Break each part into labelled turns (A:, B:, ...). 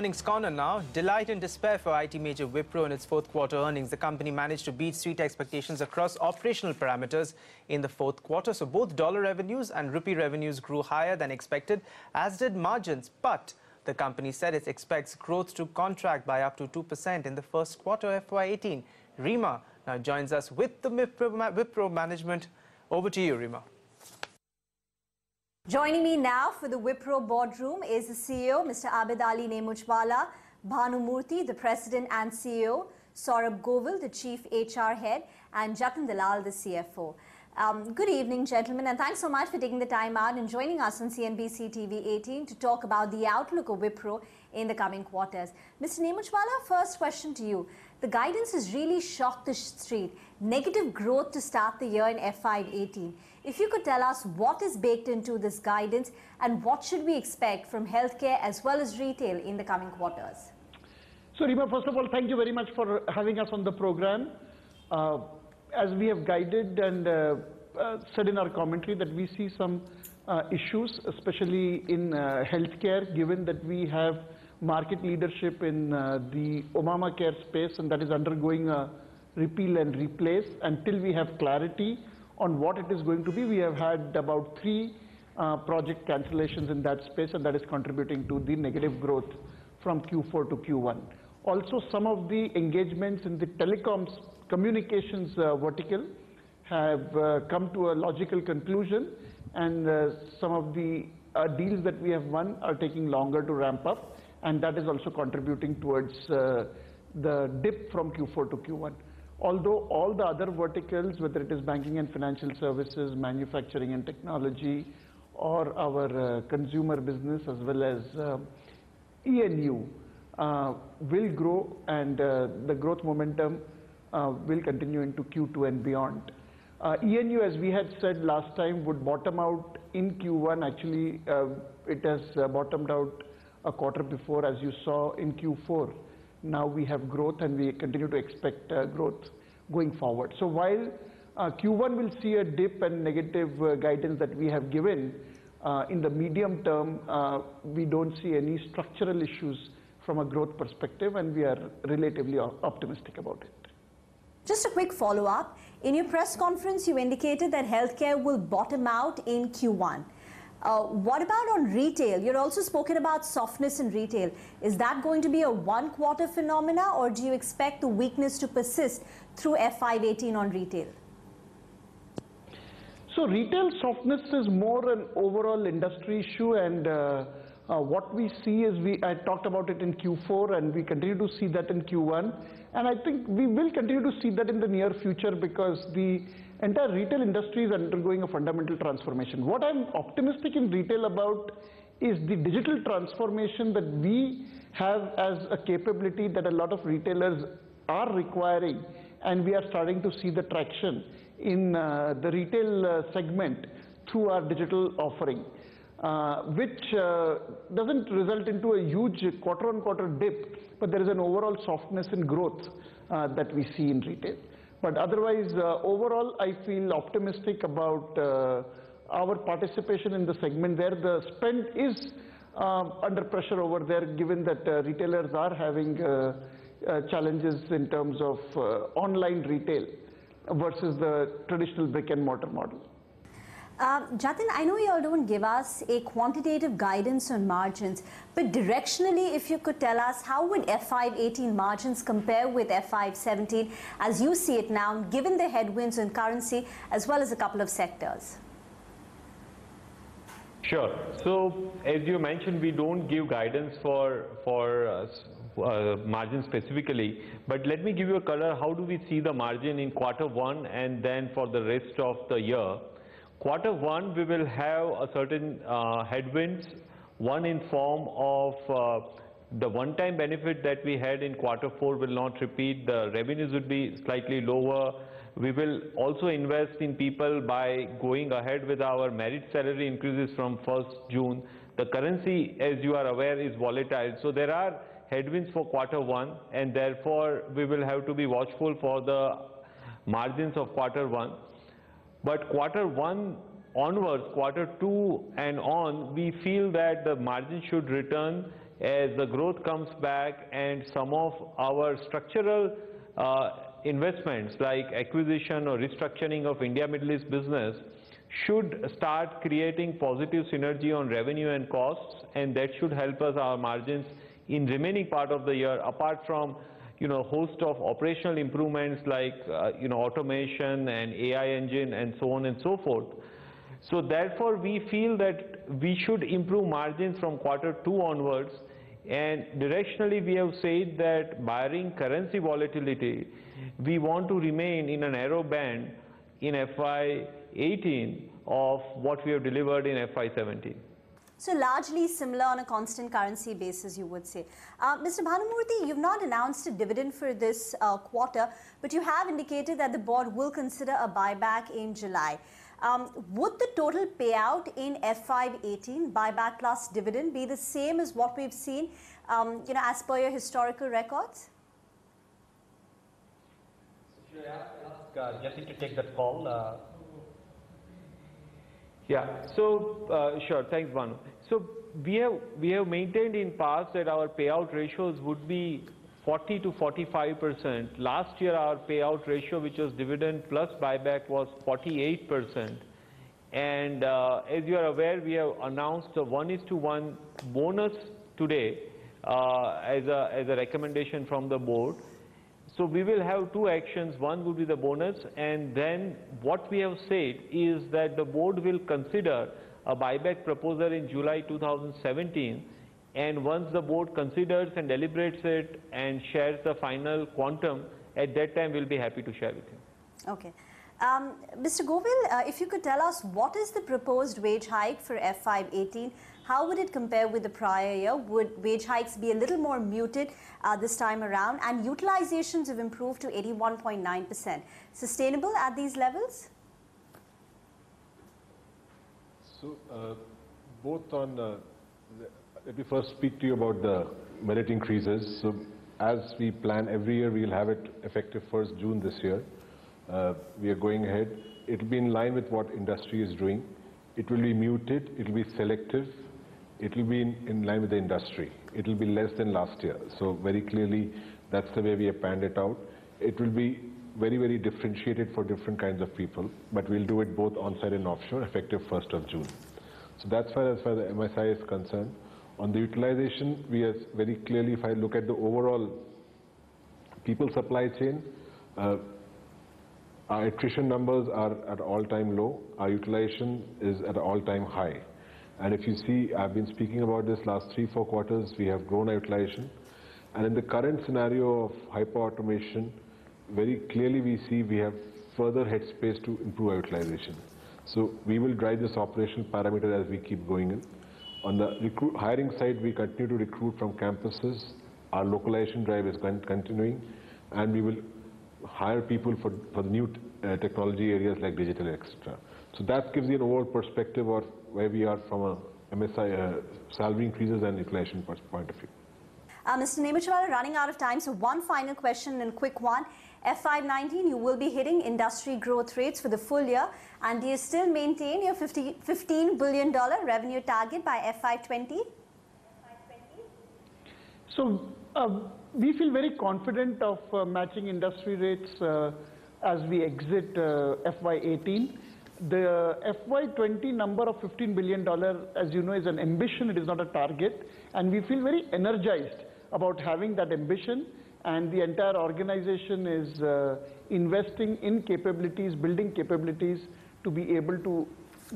A: earnings corner now. Delight and despair for IT major Wipro in its fourth quarter earnings. The company managed to beat street expectations across operational parameters in the fourth quarter. So both dollar revenues and rupee revenues grew higher than expected, as did margins. But the company said it expects growth to contract by up to 2% in the first quarter FY18. Rima now joins us with the Wipro management. Over to you, Rima.
B: Joining me now for the Wipro boardroom is the CEO, Mr. Abid Ali Nemuchwala, Bhanu Murthy, the President and CEO, Saurabh Govil, the Chief HR Head, and Jatin Dalal, the CFO. Good evening, gentlemen, and thanks so much for taking the time out and joining us on CNBC TV 18 to talk about the outlook of Wipro in the coming quarters. Mr. Nemuchwala, first question to you. The guidance has really shocked the street. Negative growth to start the year in FY18. If you could tell us what is baked into this guidance and what should we expect from healthcare as well as retail in the coming quarters?
C: So, Rima, first of all, thank you very much for having us on the program. As we have guided and said in our commentary that we see some issues, especially in healthcare, given that we have market leadership in the Obamacare space, and that is undergoing a repeal and replace. Until we have clarity on what it is going to be, we have had about 3 project cancellations in that space, and that is contributing to the negative growth from Q4 to Q1. Also, some of the engagements in the telecoms communications vertical have come to a logical conclusion, and some of the deals that we have won are taking longer to ramp up, and that is also contributing towards the dip from Q4 to Q1. Although all the other verticals, whether it is banking and financial services, manufacturing and technology, or our consumer business as well as ENU, will grow, and the growth momentum will continue into Q2 and beyond. ENU, as we had said last time, would bottom out in Q1. Actually, it has bottomed out a quarter before, as you saw in Q4. Now we have growth, and we continue to expect growth going forward. So while Q1 will see a dip and negative guidance that we have given, in the medium term, we don't see any structural issues from a growth perspective, and we are relatively optimistic about it.
B: Just a quick follow-up. In your press conference, you indicated that healthcare will bottom out in Q1. What about on retail? You're also spoken about softness in retail. Is that going to be a one-quarter phenomena, or do you expect the weakness to persist through FY18 on retail?
C: So retail softness is more an overall industry issue, and what we see is, I talked about it in Q4, and we continue to see that in Q1, and I think we will continue to see that in the near future, because the entire retail industry is undergoing a fundamental transformation. What I'm optimistic in retail about is the digital transformation that we have as a capability that a lot of retailers are requiring, and we are starting to see the traction in the retail segment through our digital offering, which doesn't result into a huge quarter-on-quarter dip, but there is an overall softness in growth that we see in retail. But otherwise, overall, I feel optimistic about our participation in the segment there. The spend is under pressure over there, given that retailers are having challenges in terms of online retail versus the traditional brick-and-mortar model.
B: Jatin, I know you all don't give us a quantitative guidance on margins, but directionally, if you could tell us, how would FY18 margins compare with FY17 as you see it now, given the headwinds in currency as well as a couple of sectors?
D: Sure. So, as you mentioned, we don't give guidance for margin specifically, but let me give you a color. How do we see the margin in Q1 and then for the rest of the year? Q1, we will have a certain headwinds, one in form of the one-time benefit that we had in Q4 will not repeat. The revenues would be slightly lower. We will also invest in people by going ahead with our merit salary increases from 1st June. The currency, as you are aware, is volatile. So there are headwinds for Q1, and therefore we will have to be watchful for the margins of Q1. But Q1 onwards, Q2 and on, we feel that the margin should return as the growth comes back and some of our structural investments like acquisition or restructuring of India Middle East business should start creating positive synergy on revenue and costs, and that should help us our margins in remaining part of the year, apart from host of operational improvements like automation and AI engine and so on and so forth. So therefore we feel that we should improve margins from Q2 onwards, and directionally we have said that barring currency volatility, we want to remain in a narrow band in FY18 of what we have delivered in FY17.
B: So largely similar on a constant currency basis, you would say. Mr. Bhanumurthy, you've not announced a dividend for this quarter, but you have indicated that the board will consider a buyback in July. Would the total payout in FY18, buyback plus dividend, be the same as what we've seen, as per your historical records?
E: Should I ask Jesse to take that call?
D: Yeah, so sure, thanks Bhanu. So we have maintained in past that our payout ratios would be 40 to 45%. Last year our payout ratio, which was dividend plus buyback, was 48%. And as you are aware, we have announced a 1:1 bonus today as a recommendation from the board. So we will have two actions. One would be the bonus, and then what we have said is that the board will consider a buyback proposal in July 2017, and once the board considers and deliberates it and shares the final quantum, at that time we'll be happy to share with you.
B: Okay. Mr. Govil, if you could tell us what is the proposed wage hike for FY18? How would it compare with the prior year? Would wage hikes be a little more muted this time around? And utilizations have improved to 81.9%. Sustainable at these levels?
F: So, both on, let me first speak to you about the merit increases. So, as we plan every year, we will have it effective 1st June this year. We are going ahead. It will be in line with what industry is doing. It will be muted, it will be selective, it will be in line with the industry. It will be less than last year. So very clearly, that's the way we have planned it out. It will be very, very differentiated for different kinds of people, but we'll do it both on-site and offshore, effective 1st of June. So that's as far as the MSI is concerned. On the utilization, we are very clearly, if I look at the overall people supply chain, our attrition numbers are at all-time low. Our utilization is at an all-time high. And if you see, I've been speaking about this last 3-4 quarters, we have grown our utilization. And in the current scenario of hyper-automation, very clearly we see we have further headspace to improve our utilization. So we will drive this operational parameter as we keep going in. On the hiring side, we continue to recruit from campuses. Our localization drive is continuing, and we will hire people for the new technology areas like digital, etc. So that gives you an overall perspective of where we are from a MSI salary increases and utilization point of view.
B: Mr. Nemachwala, running out of time, so one final question and quick one. FY19, you will be hitting industry growth rates for the full year, and do you still maintain your $15 billion revenue target by FY20?
C: So we feel very confident of matching industry rates as we exit FY18. The FY20 number of $15 billion, as you know, is an ambition, it is not a target, and we feel very energized about having that ambition, and the entire organization is investing in capabilities, building capabilities to be able to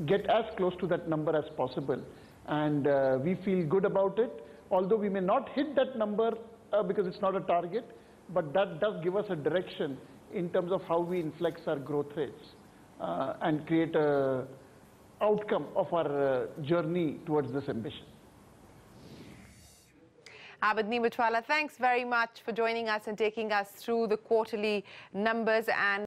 C: get as close to that number as possible. And we feel good about it, although we may not hit that number because it's not a target, but that does give us a direction in terms of how we inflex our growth rates and create an outcome of our journey towards this ambition.
G: Abid Nemachwala, thanks very much for joining us and taking us through the quarterly numbers and